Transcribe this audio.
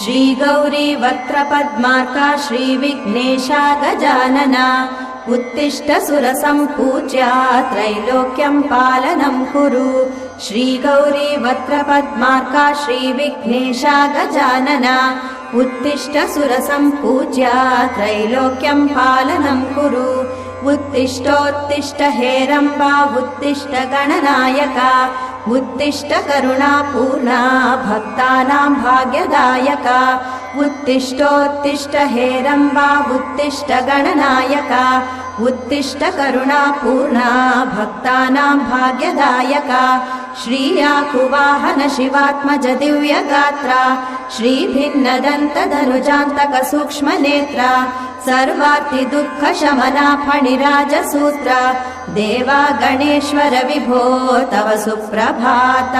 श्री गौरी वक्त्रपद्मार्का श्रीविघ्नेशा गजानना उत्तिष्ठ सुरसम्पूज्या त्रैलोक्यं पालनं कुरु। श्री गौरी वक्त्रपद्मार्का श्रीविघ्नेशा गजानना उत्तिष्ठ सुरसम्पूज्या त्रैलोक्यं पालनं कुरु। उत्तिष्ठोत्तिष्ठ हेरम्बा उत्तिष्ठ गणनायका उत्तिष्ठ करुणापूर्णा भक्तानां भाग्यदायका। उत्तिष्ठोत्तिष्ठ हेरम्बा उत्तिष्ठ गणनायका उत्तिष्ठ करुणापूर्णा भक्तानां भाग्यदायका। श्रीयाकुवाहन शिवात्मज दिव्यगात्रा श्रीभिन्नदन्तधनुजान्तक सूक्ष्मनेत्रा सर्वार्ति दुःखशमना फणिराजसूत्रा देवा गणेश्वर विभो तव सुप्रभातम्।